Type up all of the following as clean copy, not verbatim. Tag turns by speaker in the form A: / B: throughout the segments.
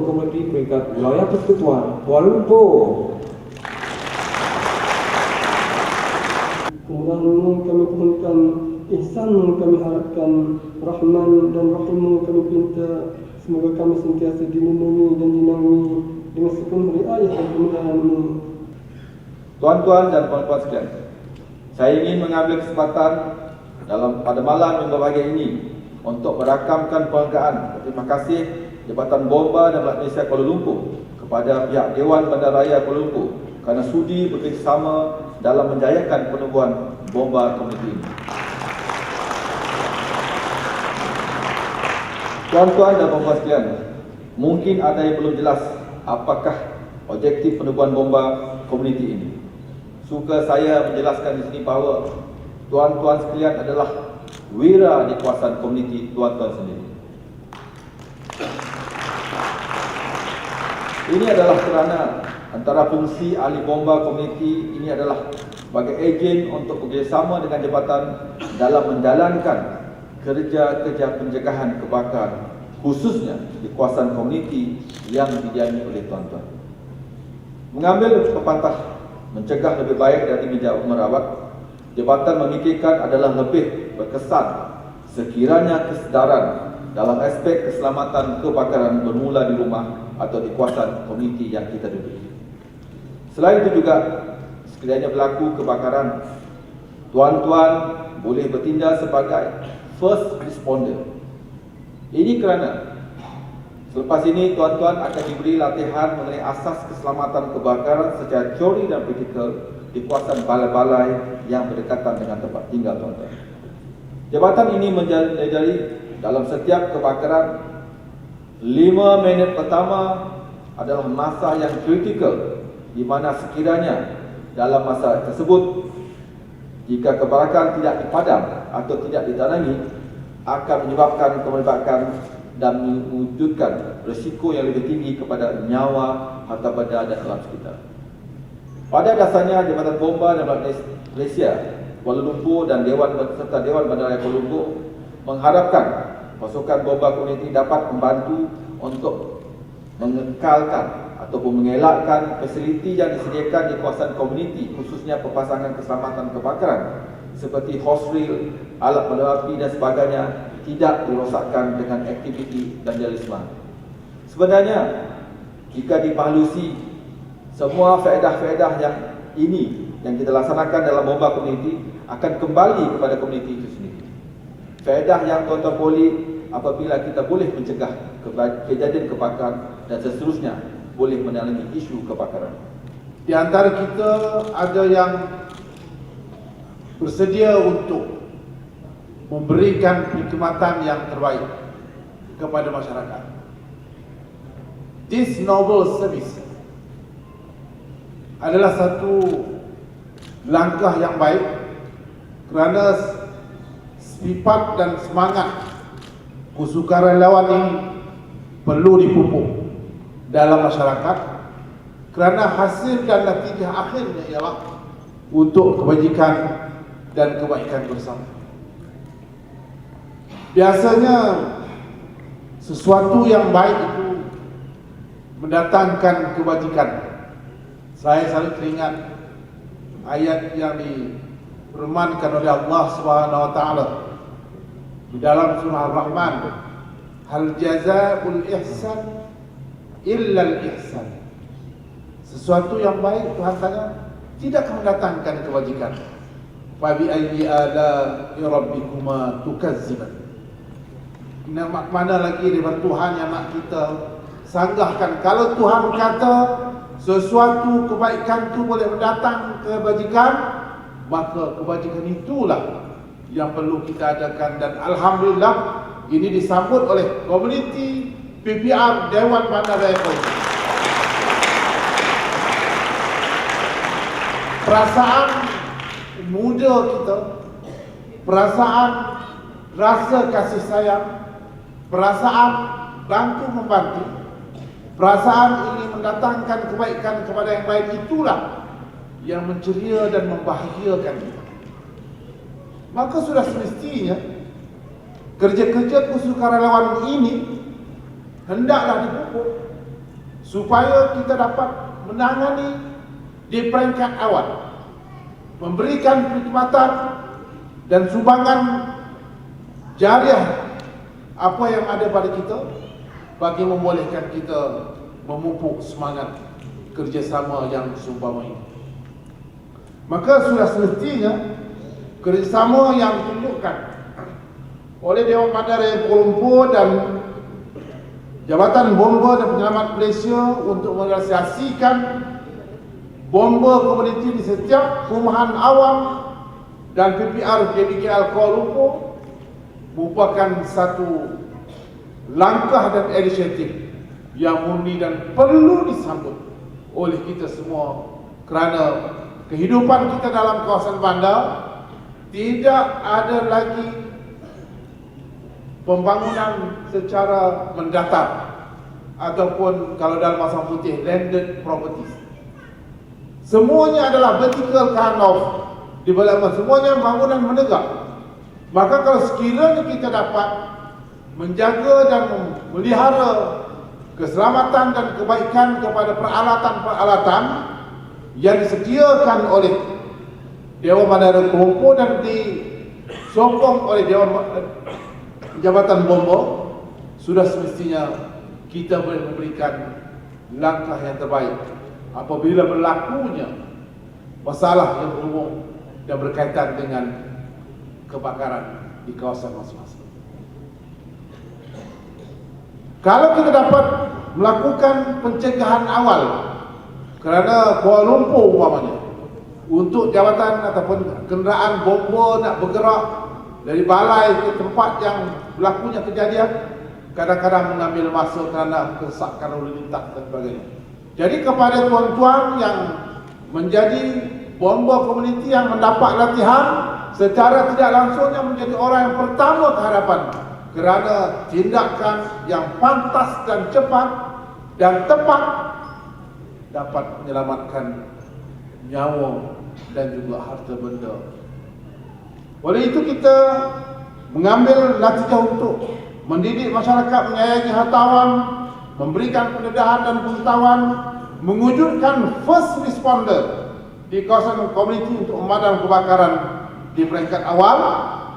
A: Komiti Peringkat Wilayah Persekutuan Kuala Lumpur.
B: Kemudahan kami pohonkan, ihsan kami harapkan, Rahman dan Rahim kami pinta. Semoga kami sentiasa dilindungi dan dinaungi dengan sepenuh riayah dan kemudahan-Mu.
C: Tuan-tuan dan puan-puan sekalian, saya ingin mengambil kesempatan pada malam yang berbahagia ini untuk merakamkan penghargaan terima kasih Jabatan Bomba dan Pelat Malaysia Kuala Lumpur kepada pihak Dewan Bandaraya Kuala Lumpur kerana sudi bekerjasama dalam menjayakan penubuhan bomba komuniti ini. Tuan-tuan dan puan-puan sekalian, mungkin ada yang belum jelas apakah objektif penubuhan bomba komuniti ini. Suka saya menjelaskan di sini bahawa tuan-tuan sekalian adalah wira di kawasan komuniti tuan-tuan sendiri. Ini adalah kerana antara fungsi ahli bomba komuniti ini adalah sebagai ejen untuk bekerjasama dengan jabatan dalam menjalankan kerja-kerja pencegahan kebakaran, khususnya di kawasan komuniti yang didiami oleh tuan-tuan. Mengambil pepatah mencegah lebih baik dari merawat, jabatan memikirkan adalah lebih berkesan sekiranya kesedaran dalam aspek keselamatan kebakaran bermula di rumah atau di kawasan komuniti yang kita duduki. Selain itu juga, sekiranya berlaku kebakaran, tuan-tuan boleh bertindak sebagai first responder. Ini kerana selepas ini tuan-tuan akan diberi latihan mengenai asas keselamatan kebakaran secara teori dan praktikal di kawasan balai-balai yang berdekatan dengan tempat tinggal tuan-tuan. Jabatan ini menjadi dalam setiap kebakaran 5 minit pertama adalah masa yang kritikal, di mana sekiranya dalam masa tersebut jika kebakaran tidak dipadam atau tidak ditangani akan menyebabkan kemerdekaan dan mewujudkan risiko yang lebih tinggi kepada nyawa, harta benda dan alam sekitar. Pada dasarnya, Jabatan Bomba dan Pelat Malaysia Kuala Lumpur dan Dewan Bandaraya Kuala Lumpur mengharapkan pasukan bomba komuniti dapat membantu untuk mengekalkan ataupun mengelakkan fasiliti yang disediakan di kawasan komuniti, khususnya pemasangan keselamatan kebakaran seperti hose reel, alat padam api dan sebagainya tidak dirosakkan dengan aktiviti vandalisme. Sebenarnya, jika dipalusi semua faedah-faedah yang kita laksanakan dalam bomba komuniti akan kembali kepada komuniti itu sendiri. Faedah yang tuan-tuan boleh apabila kita boleh mencegah kejadian kebakaran dan seterusnya boleh menangani isu kebakaran.
D: Di antara kita ada yang bersedia untuk memberikan perkhidmatan yang terbaik kepada masyarakat. This noble service adalah satu langkah yang baik kerana sifat dan semangat kesukarelawan ini perlu dipupuk dalam masyarakat kerana hasil dan natijah akhirnya ialah untuk kebajikan dan kebaikan bersama. Biasanya sesuatu yang baik itu mendatangkan kebajikan. Saya selalu teringat ayat yang difirmankan oleh Allah Subhanahu wa taala di dalam surah Ar-Rahman, hal jazaa'ul ihsan illa al-ihsan. Sesuatu yang baik Tuhan tanya tidak akan mendatangkan kebajikan. Fa bi ayyi ala'i rabbikuma tukazziban. Mana lagi daripada Tuhan yang nak kita sanggahkan. Kalau Tuhan kata sesuatu kebaikan itu boleh mendatang kebajikan, maka kebajikan itulah yang perlu kita adakan. Dan alhamdulillah ini disambut oleh komuniti PPR Dewan Bandaraya Kuala Lumpur. Perasaan muda kita, perasaan rasa kasih sayang, perasaan bantu membantu, perasaan ingin mendatangkan kebaikan kepada yang lain, itulah yang menceria dan membahagiakan kita. Maka sudah semestinya kerja-kerja kesukarelawan ini hendaklah dipupuk supaya kita dapat menangani di peringkat awal, memberikan perkhidmatan dan sumbangan jariah apa yang ada pada kita bagi membolehkan kita memupuk semangat kerjasama yang seumpama ini. Maka sudah semestinya kerjasama yang ditunjukkan oleh Dewan Bandaraya Kuala Lumpur dan Jabatan Bomba dan Penyelamat Malaysia untuk merealisasikan bomba komuniti di setiap perumahan awam dan PPR JBKL Kuala Lumpur merupakan satu langkah dan inisiatif yang murni dan perlu disambut oleh kita semua, kerana kehidupan kita dalam kawasan bandar tidak ada lagi pembangunan secara mendatar ataupun kalau dalam bahasa putih landed properties. Semuanya adalah vertical kind of development, semuanya bangunan menegak. Maka kalau sekiranya kita dapat menjaga dan memelihara keselamatan dan kebaikan kepada peralatan-peralatan yang disediakan oleh Dewan Bandaraya Kuala Lumpur dan disokong oleh Jabatan Bomba, sudah semestinya kita boleh memberikan langkah yang terbaik apabila berlakunya masalah yang berhubung dan berkaitan dengan kebakaran di kawasan masing-masing. Kalau kita dapat melakukan pencegahan awal, kerana Kuala Lumpur umpamanya untuk jawatan ataupun kenderaan bomba nak bergerak dari balai ke tempat yang berlakunya kejadian, kadang-kadang mengambil masa kerana kerusakan lalu lintas dan sebagainya. Jadi kepada tuan-tuan yang menjadi bomba komuniti yang mendapat latihan secara tidak langsung, yang menjadi orang yang pertama ke hadapan kerana tindakan yang pantas dan cepat dan tepat dapat menyelamatkan nyawa dan juga harta benda. Oleh itu kita mengambil latihah untuk mendidik masyarakat menyayangi harta awam, memberikan pendedahan dan pengetahuan, mewujudkan first responder di kawasan komuniti untuk memadam kebakaran di peringkat awal.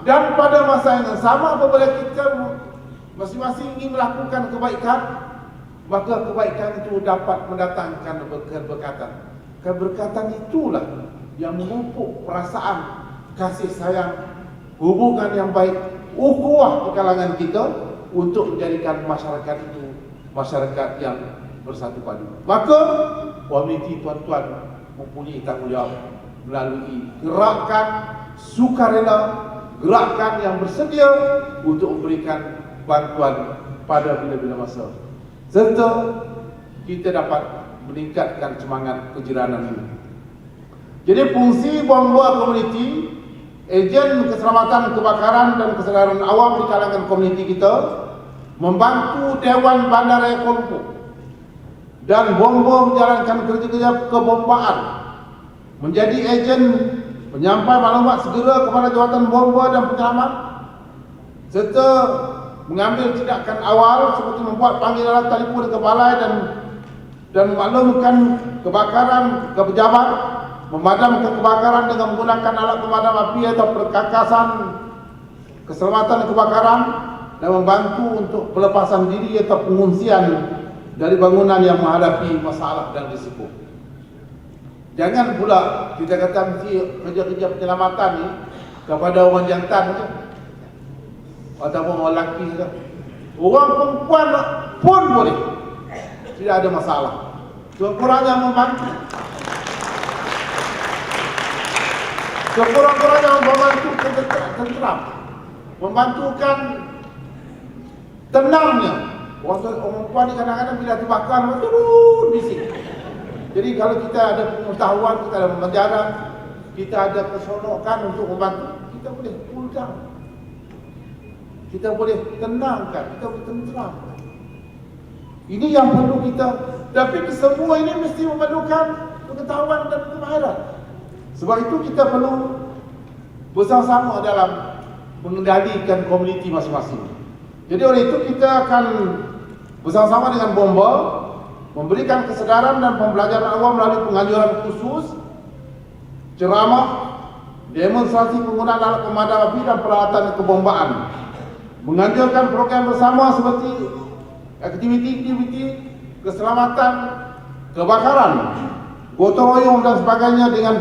D: Dan pada masa yang sama, apabila kita masing-masing ingin melakukan kebaikan, maka kebaikan itu dapat mendatangkan keberkatan. Keberkatan itulah yang memupuk perasaan kasih sayang, hubungan yang baik, ukhuwah di kalangan kita untuk menjadikan masyarakat itu masyarakat yang bersatu padu. Maka komuniti tuan-tuan mempunyai tanggungjawab melalui gerakan sukarela, gerakan yang bersedia untuk memberikan bantuan pada bila-bila masa, serta kita dapat meningkatkan semangat kejiranan ini. Jadi fungsi bomba komuniti, ejen keselamatan kebakaran dan kesedaran awam di kalangan komuniti kita, membantu Dewan Bandaraya Kuala Lumpur dan bomba menjalankan kerja-kerja kebombaan, menjadi ejen menyampai maklumat segera kepada jawatan bomba dan penyelamat, serta mengambil tindakan awal seperti membuat panggilan telefon ke balai dan memaklumkan kebakaran ke pejabat, memadamkan kebakaran dengan menggunakan alat pemadam api atau perkakasan keselamatan kebakaran, dan membantu untuk pelepasan diri atau pengungsian dari bangunan yang menghadapi masalah dan risiko. Jangan pula kita kata mesti kerja-kerja penyelamatan ni kepada orang jantan saja ataupun orang lelaki saja. Orang perempuan pun boleh, tidak ada masalah. Sekurang-kurangnya membantu, sekurang-kurangnya membantu tenteram, membantukan tenangnya. Orang perempuan ni kadang-kadang bila terbakar turun bising. Jadi kalau kita ada pengetahuan, kita ada pengajaran, kita ada keseronokan untuk membantu, kita boleh cool down, kita boleh tenangkan, kita boleh tenteramkan. Ini yang perlu kita. Tapi semua ini mesti memerlukan pengetahuan dan kemahiran. Sebab itu kita perlu bersama-sama dalam mengendalikan komuniti masing-masing. Jadi oleh itu kita akan bersama-sama dengan bomba memberikan kesedaran dan pembelajaran awam melalui penganjuran khusus, ceramah, demonstrasi penggunaan alat pemadam api dan peralatan kebombaan, menganjurkan program bersama seperti aktiviti-aktiviti keselamatan, kebakaran, gotong royong dan sebagainya dengan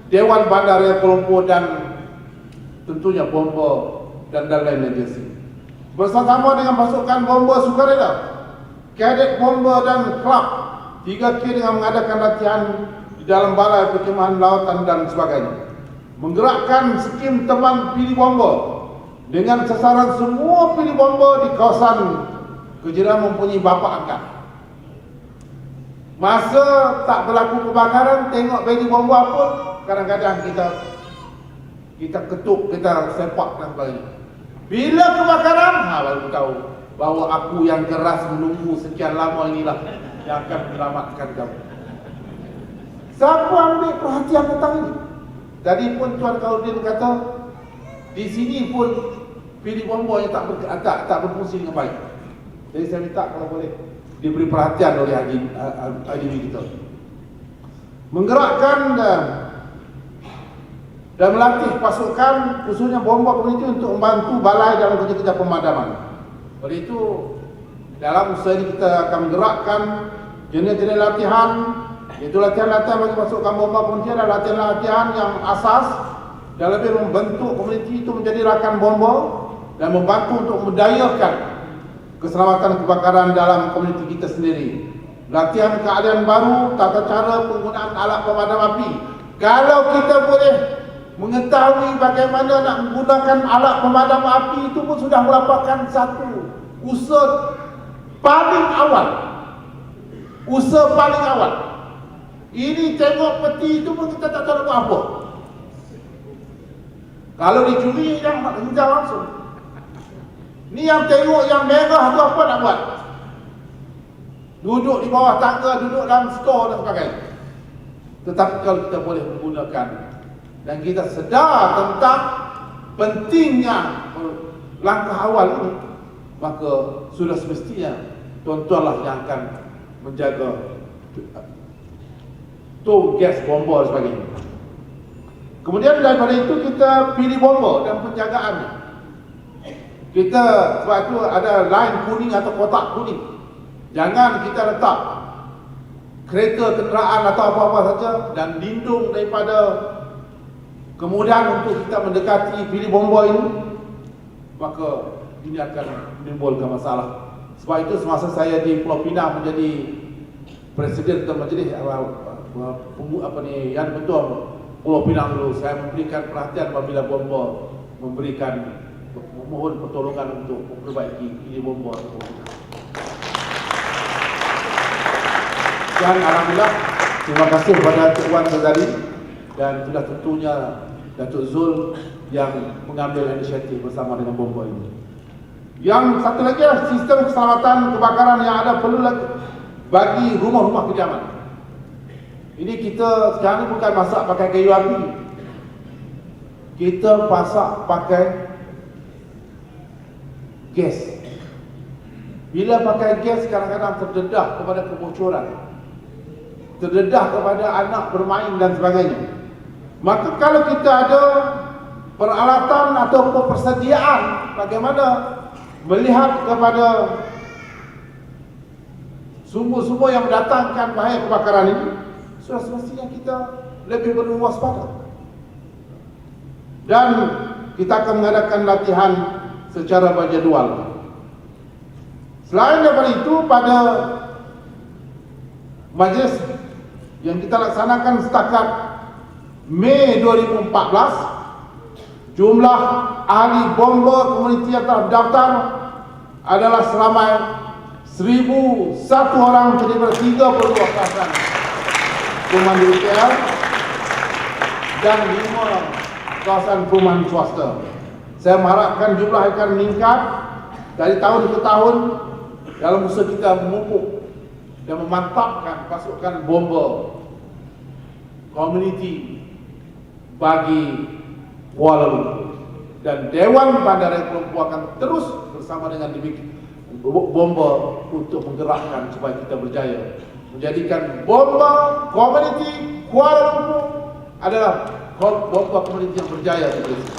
D: Dewan Bandaraya Kuala Lumpur dan tentunya bomba dan lain agensi. Bersama dengan pasukan bomba sukarela, kadet bomba dan klub 3K dengan mengadakan latihan di dalam balai perkhidmatan lautan dan sebagainya. Menggerakkan skim teman pilih bomba dengan sasaran semua pilih bomba di kawasan kejadian mempunyai bapa angkat. Masa tak berlaku kebakaran, tengok pilih bomba pun kadang-kadang kita ketuk, kita sepak dan sebagainya. Bila kebakaran, baru tahu bahawa aku yang keras menunggu sekian lama inilah yang akan menyelamatkan kamu. Siapa ambil perhatian tentang ini? Tadi pun Tuan Kaudin kata, di sini pun pilih bomba yang tak berfungsi dengan baik. Jadi saya minta kalau boleh diberi perhatian oleh IDB kita. Menggerakkan dan melatih pasukan khususnya bomba komuniti untuk membantu balai dalam kerja-kerja pemadaman. Oleh itu, dalam usaha ini kita akan menggerakkan jenis-jenis latihan, iaitu latihan-latihan bagi pasukan bomba komuniti adalah latihan-latihan yang asas dan lebih membentuk komuniti itu menjadi rakan bomba dan membantu untuk mendayakan keselamatan kebakaran dalam komuniti kita sendiri. Latihan keadaan baru, tata cara penggunaan alat pemadam api. Kalau kita boleh mengetahui bagaimana nak menggunakan alat pemadam api, itu pun sudah merupakan satu usaha paling awal. Usaha paling awal. Ini tengok peti itu pun kita tak tahu buat apa. Kalau dicuri yang hijau langsung. Ni yang tengok yang merah tu apa nak buat? Duduk di bawah tangga, duduk dalam store dan sebagainya. Tetapi kalau kita boleh menggunakan dan kita sedar tentang pentingnya langkah awal ini, maka sudah semestinya tuan-tuanlah yang akan menjaga tong gas bomba dan sebagainya. Kemudian daripada itu kita pilih bomba dan penjagaannya. Kita sebab itu ada line kuning atau kotak kuning. Jangan kita letak kereta, kenderaan atau apa-apa saja dan lindung daripada kemudahan untuk kita mendekati pilih bomba ini, maka ini akan menimbulkan masalah. Sebab itu semasa saya di Pulau Pinang menjadi presiden atau majlis yang betul Pulau Pinang dulu, saya memberikan perhatian apabila bomba, memohon pertolongan untuk memperbaiki pilih bomba. Dan alhamdulillah, terima kasih kepada Encik Wan Ghazali dan sudah tentunya Datuk Zul yang mengambil inisiatif bersama dengan bomba ini. Yang satu lagi adalah sistem keselamatan kebakaran yang ada perlu lagi bagi rumah-rumah kediaman. Ini kita sekarang ni bukan masak pakai kayu api. Kita masak pakai gas. Bila pakai gas kadang-kadang terdedah kepada kebocoran, terdedah kepada anak bermain dan sebagainya. Maka kalau kita ada peralatan atau persediaan bagaimana melihat kepada sumber-sumber yang mendatangkan bahaya kebakaran ini, sudah semestinya kita lebih berwaspada. Dan kita akan mengadakan latihan secara berjadual. Selain daripada itu, pada majlis yang kita laksanakan setakat Mei 2014, jumlah ahli bomba komuniti yang telah terdaftar adalah seramai 1,001 orang terdiri dari 32 kawasan perumahan di UKL dan 5 kawasan perumahan swasta. Saya mengharapkan jumlah akan meningkat dari tahun ke tahun dalam usaha kita memupuk dan memantapkan pasukan bomba komuniti bagi Kuala Lumpur. Dan Dewan Bandaraya Kuala Lumpur akan terus bersama dengan bomba untuk menggerakkan supaya kita berjaya menjadikan bomba community Kuala Lumpur adalah bomba community yang berjaya di Malaysia.